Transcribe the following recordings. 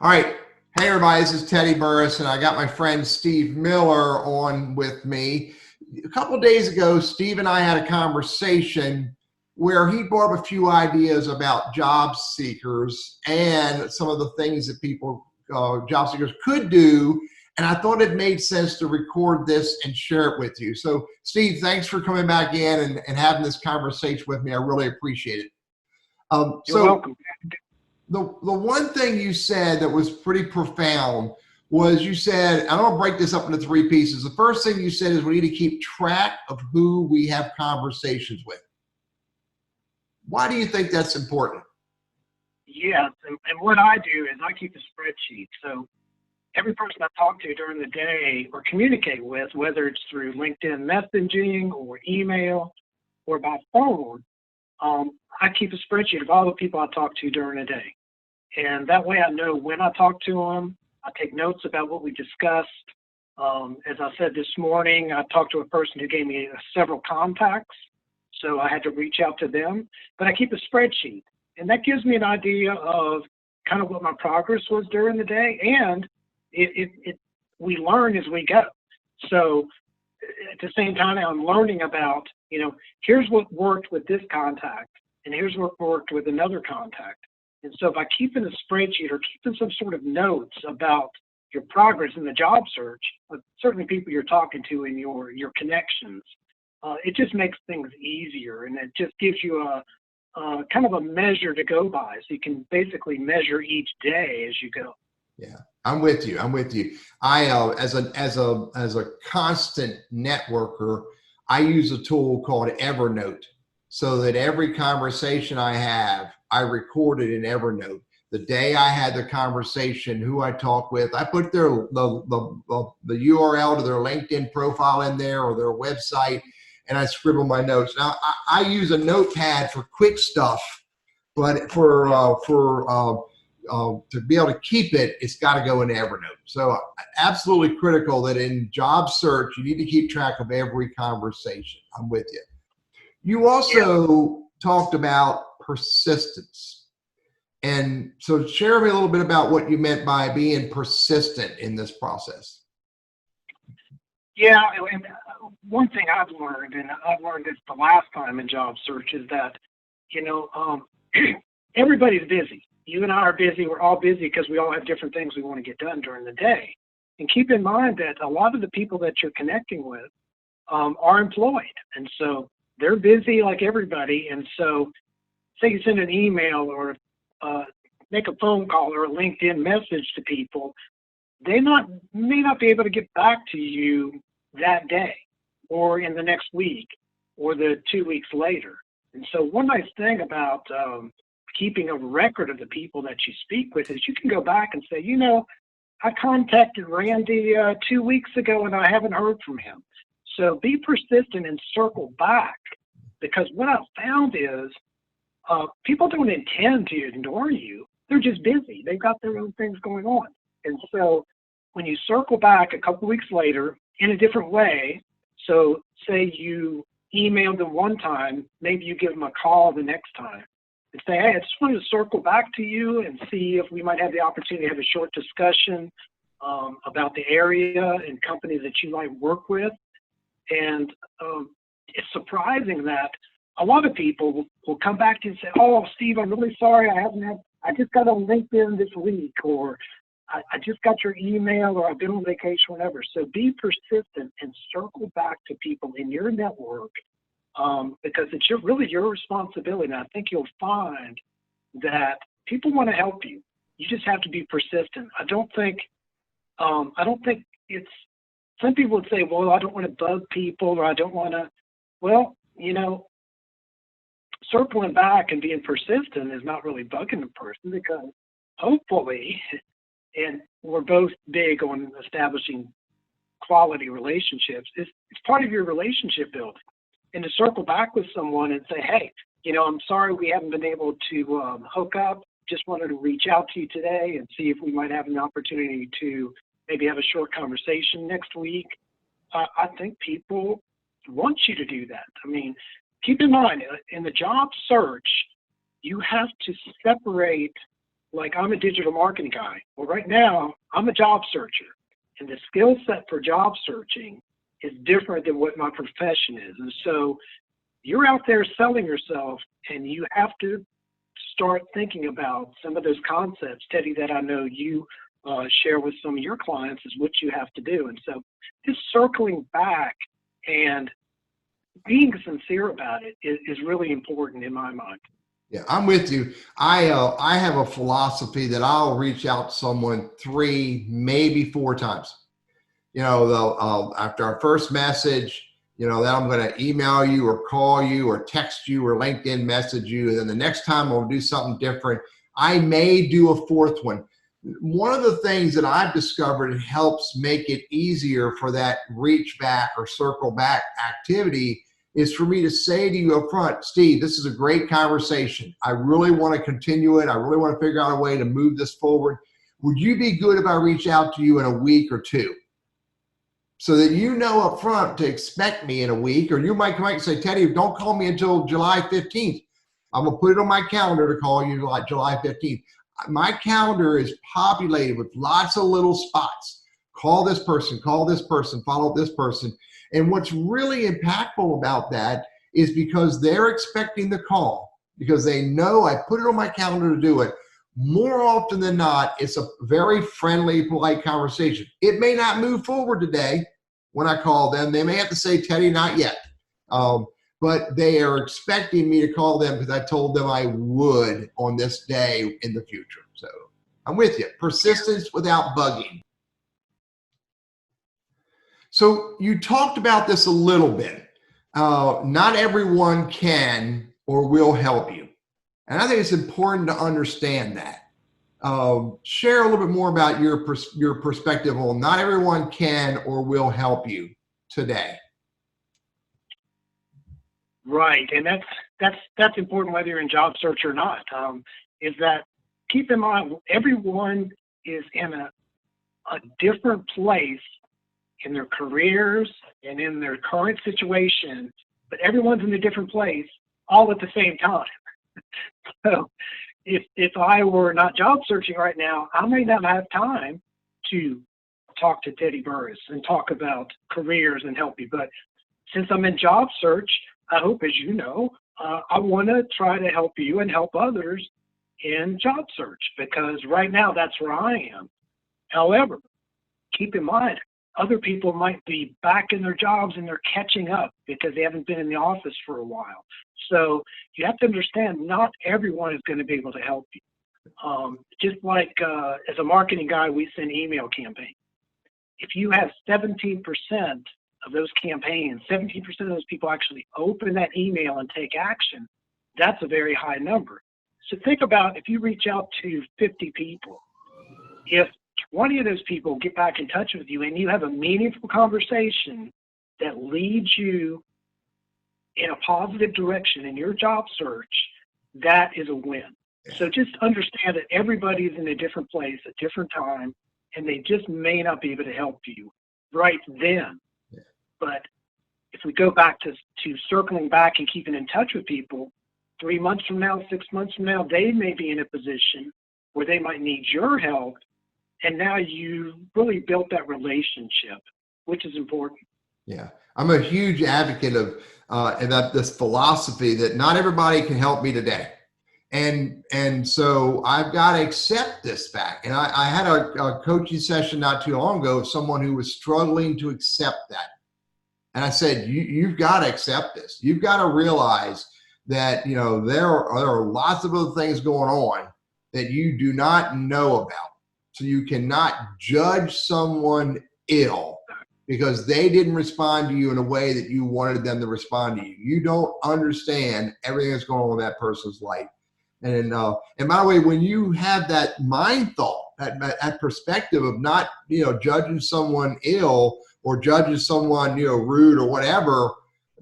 All right. Hey, everybody, this is Teddy Burris, and I got my friend Steve Miller on with me. A couple of days ago, Steve and I had a conversation where he brought up a few ideas about job seekers and some of the things that job seekers could do. And I thought it made sense to record this and share it with you. So, Steve, thanks for coming back in and having this conversation with me. I really appreciate it. You're welcome. The one thing you said that was pretty profound was you said, I'm going to break this up into three pieces. The first thing you said is we need to keep track of who we have conversations with. Why do you think that's important? Yes, and what I do is I keep a spreadsheet. So every person I talk to during the day or communicate with, whether it's through LinkedIn messaging or email or by phone, I keep a spreadsheet of all the people I talk to during the day. And that way I know when I talk to them. I take notes about what we discussed. As I said this morning, I talked to a person who gave me several contacts, so I had to reach out to them. But I keep a spreadsheet, and that gives me an idea of kind of what my progress was during the day, and we learn as we go. So at the same time, I'm learning about, here's what worked with this contact, and here's what worked with another contact. And so by keeping a spreadsheet or keeping some sort of notes about your progress in the job search, certainly people you're talking to in your connections, it just makes things easier, and it just gives you a kind of a measure to go by, so you can basically measure each day as you go. Yeah, I'm with you. I as a constant networker, I use a tool called Evernote, so that every conversation I have, I record it in Evernote. The day I had the conversation, who I talked with, I put the URL to their LinkedIn profile in there or their website, and I scribble my notes. Now I use a notepad for quick stuff, but to be able to keep it, it's got to go in Evernote. So absolutely critical that in job search, you need to keep track of every conversation. I'm with you. You also talked about persistence. And so share with me a little bit about what you meant by being persistent in this process. Yeah, and one thing I've learned, and I've learned this the last time in job search, is that, everybody's busy. You and I are busy. We're all busy because we all have different things we want to get done during the day. And keep in mind that a lot of the people that you're connecting with are employed. And so they're busy like everybody. And so say you send an email or make a phone call or a LinkedIn message to people, they may not be able to get back to you that day or in the next week or the 2 weeks later. And so one nice thing about keeping a record of the people that you speak with is you can go back and say, I contacted Randy 2 weeks ago and I haven't heard from him. So be persistent and circle back, because what I've found is people don't intend to ignore you. They're just busy. They've got their own things going on. And so when you circle back a couple weeks later in a different way, so say you emailed them one time, maybe you give them a call the next time and say, hey, I just wanted to circle back to you and see if we might have the opportunity to have a short discussion about the area and companies that you might work with. And it's surprising that a lot of people will come back to you and say, oh, Steve, I'm really sorry. I just got on LinkedIn this week, or I just got your email, or I've been on vacation, whatever. So be persistent and circle back to people in your network, because it's really your responsibility. And I think you'll find that people want to help you. You just have to be persistent. I don't think it's, some people would say, well, I don't want to bug people, or I don't want to, circling back and being persistent is not really bugging the person, because hopefully, and we're both big on establishing quality relationships, it's part of your relationship building. And to circle back with someone and say, hey, I'm sorry we haven't been able to hook up. Just wanted to reach out to you today and see if we might have an opportunity to maybe have a short conversation next week. I think people want you to do that. I mean, keep in mind, in the job search, you have to separate like I'm a digital marketing guy. Well, right now I'm a job searcher, and the skill set for job searching is different than what my profession is. And so you're out there selling yourself, and you have to start thinking about some of those concepts, Teddy, that I know you share with some of your clients is what you have to do. And so just circling back and being sincere about it is really important in my mind. Yeah, I'm with you. I have a philosophy that I'll reach out to someone 3, maybe 4 times. You know, after our first message, you know, then I'm going to email you or call you or text you or LinkedIn message you. And then the next time I'll do something different. I may do a 4th one. One of the things that I've discovered helps make it easier for that reach back or circle back activity is for me to say to you up front, Steve, this is a great conversation. I really want to continue it. I really want to figure out a way to move this forward. Would you be good if I reach out to you in a week or 2? So that you know up front to expect me in a week, or you might come back and say, Teddy, don't call me until July 15th. I'm going to put it on my calendar to call you like July 15th. My calendar is populated with lots of little spots. Call this person, follow this person. And what's really impactful about that is because they're expecting the call, because they know I put it on my calendar to do it. More often than not, it's a very friendly, polite conversation. It may not move forward today when I call them. They may have to say, Teddy, not yet. But they are expecting me to call them because I told them I would on this day in the future. So I'm with you. Persistence without bugging. So you talked about this a little bit. Not everyone can or will help you. And I think it's important to understand that. Share a little bit more about your perspective on not everyone can or will help you today. Right, and that's important whether you're in job search or not. Is that keep in mind everyone is in a different place in their careers and in their current situation, but everyone's in a different place all at the same time. So if I were not job searching right now, I may not have time to talk to Teddy Burris and talk about careers and help you. But since I'm in job search, I hope, as you know, I want to try to help you and help others in job search, because right now that's where I am. However, keep in mind, other people might be back in their jobs and they're catching up because they haven't been in the office for a while. So you have to understand not everyone is going to be able to help you. Just like as a marketing guy, we send email campaigns. If you have 17% of those campaigns, 17% of those people actually open that email and take action, that's a very high number. So think about if you reach out to 50 people, if 20 of those people get back in touch with you and you have a meaningful conversation that leads you in a positive direction in your job search, that is a win. So just understand that everybody's in a different place at different time, and they just may not be able to help you right then. But if we go back to circling back and keeping in touch with people, 3 months from now, 6 months from now, they may be in a position where they might need your help. And now you really built that relationship, which is important. Yeah, I'm a huge advocate of this philosophy that not everybody can help me today. And so I've got to accept this fact. And I had a coaching session not too long ago of someone who was struggling to accept that. And I said, you've got to accept this. You've got to realize that, you know, there are lots of other things going on that you do not know about. So you cannot judge someone ill because they didn't respond to you in a way that you wanted them to respond to you. You don't understand everything that's going on in that person's life. And by the way, when you have that mind thought, that perspective of not, you know, judging someone ill or judging someone, you know, rude or whatever,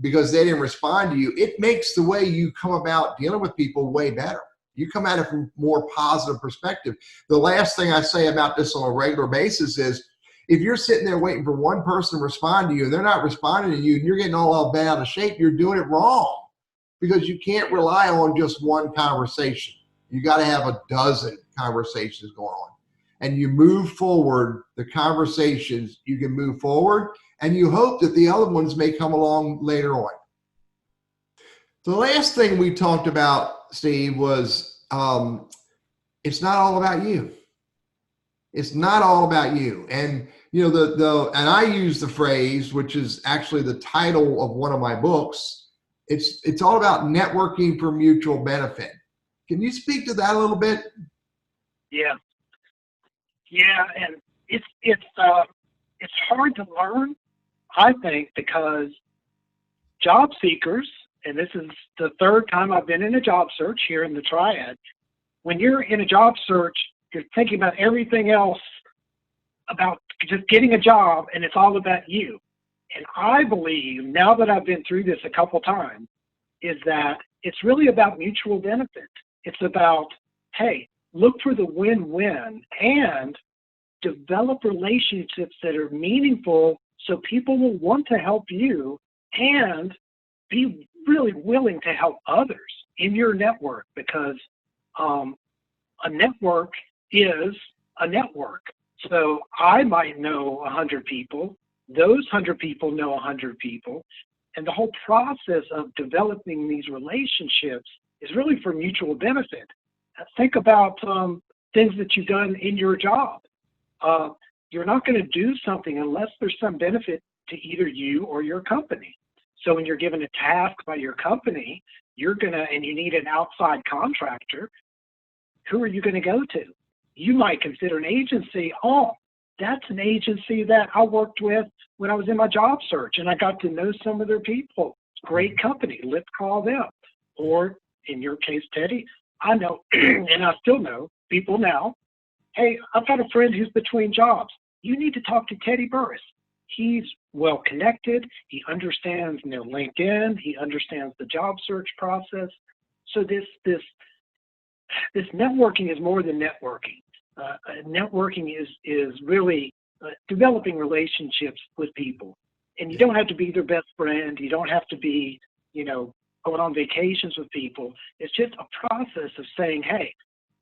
because they didn't respond to you, it makes the way you come about dealing with people way better. You come at it from a more positive perspective. The last thing I say about this on a regular basis is if you're sitting there waiting for one person to respond to you and they're not responding to you and you're getting all bent out of shape, you're doing it wrong, because you can't rely on just one conversation. You got to have a dozen conversations going on. And you move forward the conversations, you can move forward, and you hope that the other ones may come along later on. The last thing we talked about, Steve, was it's not all about you. It's not all about you. And you know, and I use the phrase, which is actually the title of one of my books. It's all about networking for mutual benefit. Can you speak to that a little bit? Yeah. Yeah, and it's hard to learn, I think, because job seekers, and this is the third time I've been in a job search here in the Triad. When you're in a job search, you're thinking about everything else, about just getting a job, and it's all about you. And I believe, now that I've been through this a couple times, is that it's really about mutual benefit. It's about, hey, look for the win-win and develop relationships that are meaningful so people will want to help you and be really willing to help others in your network, because a network is a network. So I might know 100 people, those 100 people know 100 people, and the whole process of developing these relationships is really for mutual benefit. Think about things that you've done in your job. You're not going to do something unless there's some benefit to either you or your company. So when you're given a task by your company, and you need an outside contractor, who are you going to go to? You might consider an agency. Oh, that's an agency that I worked with when I was in my job search, and I got to know some of their people. Great company, let's call them. Or in your case, Teddy, I know, and I still know people now. Hey, I've got a friend who's between jobs. You need to talk to Teddy Burris. He's well connected. He understands, LinkedIn. He understands the job search process. So this networking is more than networking. Networking is really developing relationships with people. And you don't have to be their best friend. You don't have to be, going on vacations with people. It's just a process of saying, hey,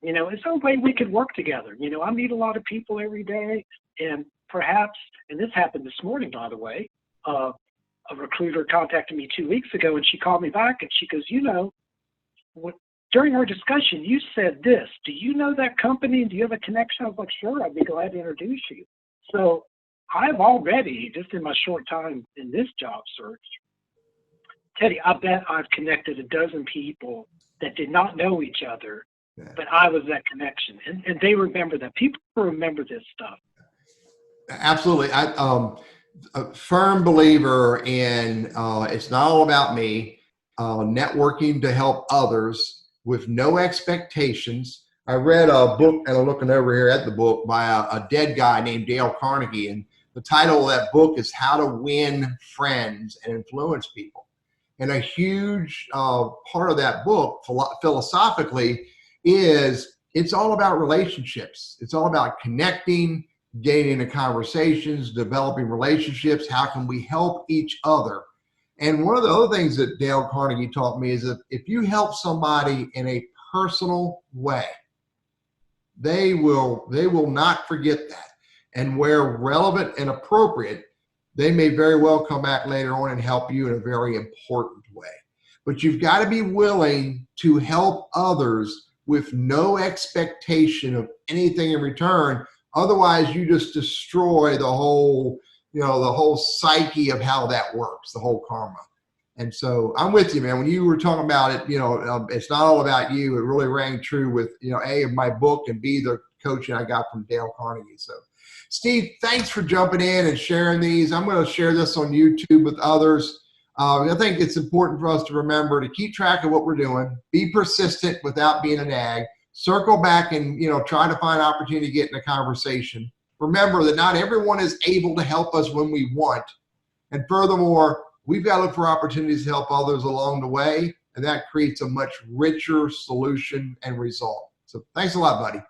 is there a way we could work together? I meet a lot of people every day, and perhaps, and this happened this morning, by the way, a recruiter contacted me 2 weeks ago, and she called me back, and she goes, during our discussion, you said this. Do you know that company? Do you have a connection? I was like, sure, I'd be glad to introduce you. So I've already, just in my short time in this job search, Teddy, I bet I've connected a dozen people that did not know each other, but I was that connection. And they remember that. People remember this stuff. Absolutely. I'm a firm believer in it's not all about me, networking to help others with no expectations. I read a book, and I'm looking over here at the book, by a dead guy named Dale Carnegie. And the title of that book is How to Win Friends and Influence People. And a huge part of that book, philosophically, is it's all about relationships. It's all about connecting, getting into conversations, developing relationships. How can we help each other? And one of the other things that Dale Carnegie taught me is that if you help somebody in a personal way, they will not forget that. And where relevant and appropriate, they may very well come back later on and help you in a very important way. But you've got to be willing to help others with no expectation of anything in return. Otherwise, you just destroy the whole psyche of how that works, the whole karma. And so I'm with you, man. When you were talking about it, it's not all about you. It really rang true with, A, of my book, and B, the coaching I got from Dale Carnegie. So Steve, thanks for jumping in and sharing these. I'm going to share this on YouTube with others. I think it's important for us to remember to keep track of what we're doing, be persistent without being a nag, circle back and, try to find opportunity to get in a conversation. Remember that not everyone is able to help us when we want. And furthermore, we've got to look for opportunities to help others along the way. And that creates a much richer solution and result. So thanks a lot, buddy.